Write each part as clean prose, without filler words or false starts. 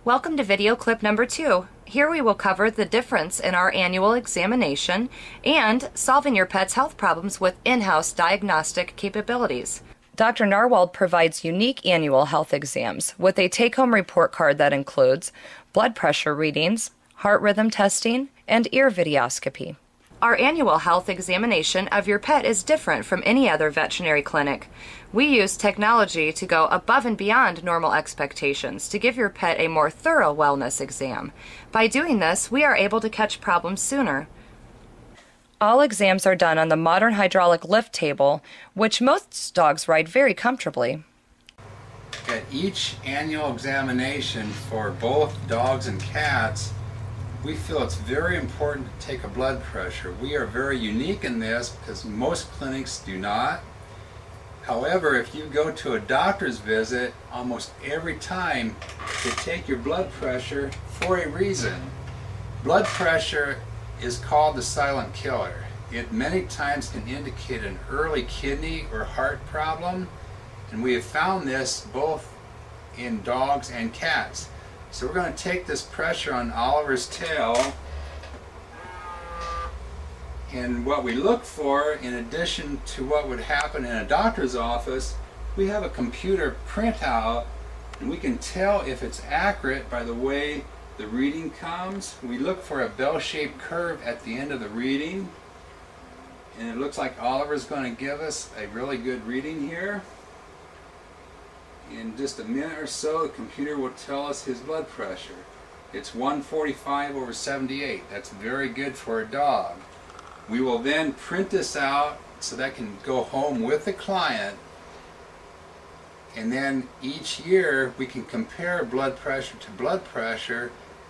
Welcome to video clip number 2. Here we will cover the difference in our annual examination and solving your pet's health problems with in-house diagnostic capabilities. Dr. Narwald provides unique annual health exams with a take-home report card that includes blood pressure readings, heart rhythm testing, and ear videoscopy. Our annual health examination of your pet is different from any other veterinary clinic. We use technology to go above and beyond normal expectations to give your pet a more thorough wellness exam. By doing this, we are able to catch problems sooner. All exams are done on the modern hydraulic lift table, which most dogs ride very comfortably. At each annual examination for both dogs and cats, we feel it's very important to take a blood pressure. We are very unique in this because most clinics do not. However, if you go to a doctor's visit, almost every time they take your blood pressure for a reason. Blood pressure is called the silent killer. It many times can indicate an early kidney or heart problem, and we have found this both in dogs and cats. So we're going to take this pressure on Oliver's tail, and what we look for, in addition to what would happen in a doctor's office, we have a computer printout, and we can tell if it's accurate by the way the reading comes. We look for a bell-shaped curve at the end of the reading, and it looks like Oliver's going to give us a really good reading here. In just a minute or so, the computer will tell us his blood pressure. It's 145/78. That's very good for a dog. We will then print this out so that can go home with the client, and then each year we can compare blood pressure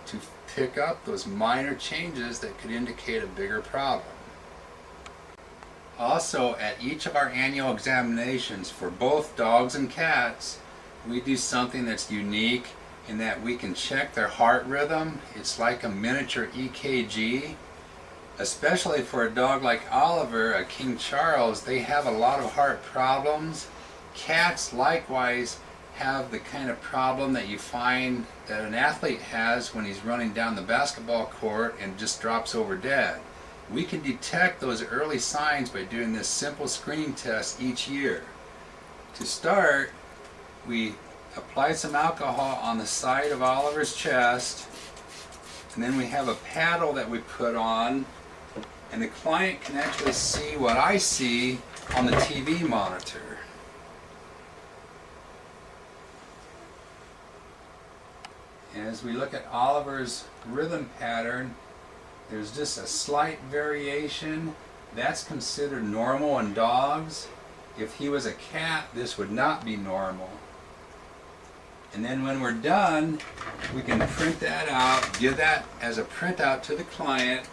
to pick up those minor changes that could indicate a bigger problem. Also, at each of our annual examinations for both dogs and cats, we do something that's unique in that we can check their heart rhythm. It's like a miniature EKG. Especially for a dog like Oliver, a King Charles, they have a lot of heart problems. Cats likewise have the kind of problem that you find that an athlete has when he's running down the basketball court and just drops over dead. We can detect those early signs by doing this simple screening test each year. To start, we apply some alcohol on the side of Oliver's chest, and then we have a paddle that we put on, and the client can actually see what I see on the TV monitor. As we look at Oliver's rhythm pattern, there's just a slight variation. That's considered normal in dogs. If he was a cat, this would not be normal. And then when we're done, we can print that out, give that as a printout to the client.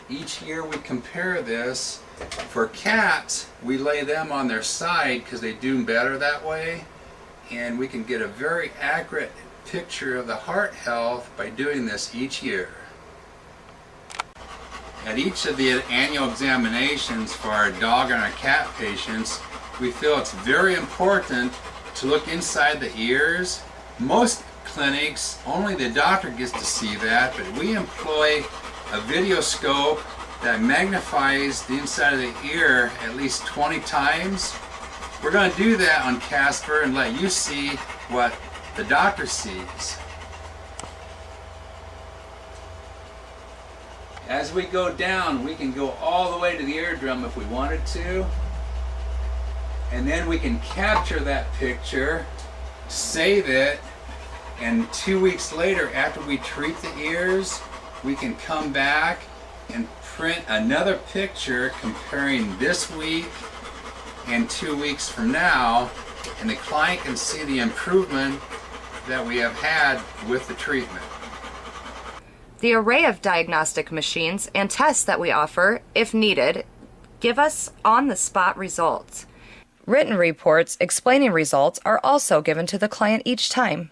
Each year we compare this. For cats, we lay them on their side because they do better that way, and we can get a very accurate picture of the heart health by doing this each year. At each of the annual examinations for our dog and our cat patients, we feel it's very important to look inside the ears. Most clinics, only the doctor gets to see that, but we employ a video scope that magnifies the inside of the ear at least 20 times. We're going to do that on Casper and let you see what the doctor sees. As we go down, we can go all the way to the eardrum if we wanted to, and then we can capture that picture, save it, and 2 weeks later, after we treat the ears, we can come back and print another picture comparing this week and 2 weeks from now, and the client can see the improvement that we have had with the treatment. The array of diagnostic machines and tests that we offer, if needed, give us on-the-spot results. Written reports explaining results are also given to the client each time.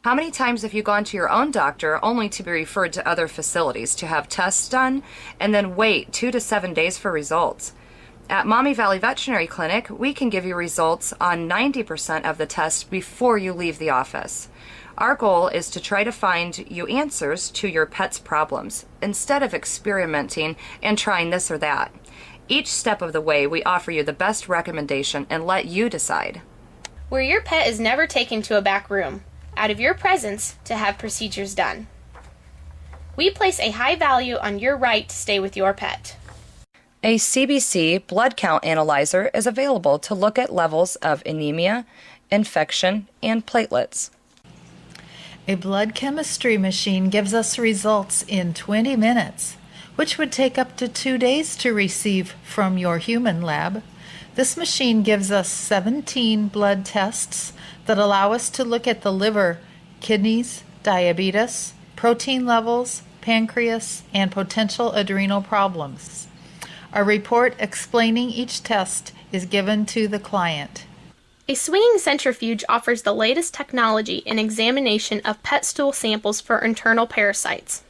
How many times have you gone to your own doctor only to be referred to other facilities to have tests done and then wait 2 to 7 days for results? At Maumee Valley Veterinary Clinic, we can give you results on 90% of the tests before you leave the office. Our goal is to try to find you answers to your pet's problems instead of experimenting and trying this or that. Each step of the way, we offer you the best recommendation and let you decide. Where your pet is never taken to a back room, out of your presence, to have procedures done. We place a high value on your right to stay with your pet. A CBC blood count analyzer is available to look at levels of anemia, infection, and platelets. A blood chemistry machine gives us results in 20 minutes, which would take up to 2 days to receive from your human lab. This machine gives us 17 blood tests that allow us to look at the liver, kidneys, diabetes, protein levels, pancreas, and potential adrenal problems. A report explaining each test is given to the client. A swinging centrifuge offers the latest technology in examination of pet stool samples for internal parasites.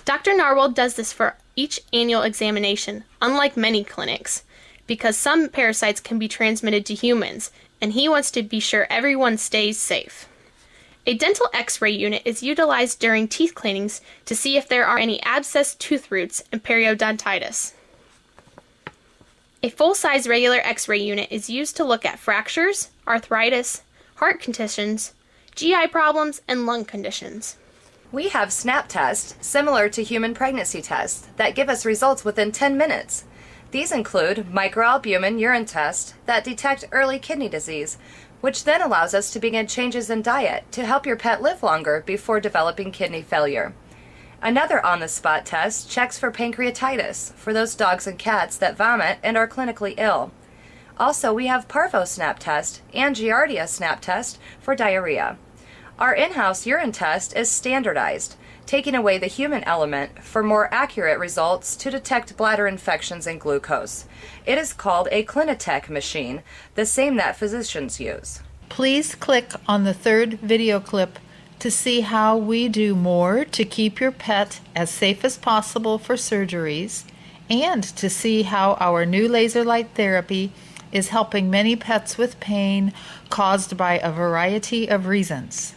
Dr. Narwhal does this for each annual examination, unlike many clinics, because some parasites can be transmitted to humans, and he wants to be sure everyone stays safe. A dental x-ray unit is utilized during teeth cleanings to see if there are any abscessed tooth roots and periodontitis. A full-size regular x-ray unit is used to look at fractures, arthritis, heart conditions, GI problems, and lung conditions. We have SNAP tests, similar to human pregnancy tests, that give us results within 10 minutes. These include microalbumin urine tests that detect early kidney disease, which then allows us to begin changes in diet to help your pet live longer before developing kidney failure. Another on-the-spot test checks for pancreatitis for those dogs and cats that vomit and are clinically ill. Also, we have Parvo SNAP test and Giardia SNAP test for diarrhea. Our in-house urine test is standardized, taking away the human element for more accurate results to detect bladder infections and glucose. It is called a Clinitech machine, the same that physicians use. Please click on the third video clip to see how we do more to keep your pet as safe as possible for surgeries, and to see how our new laser light therapy is helping many pets with pain caused by a variety of reasons.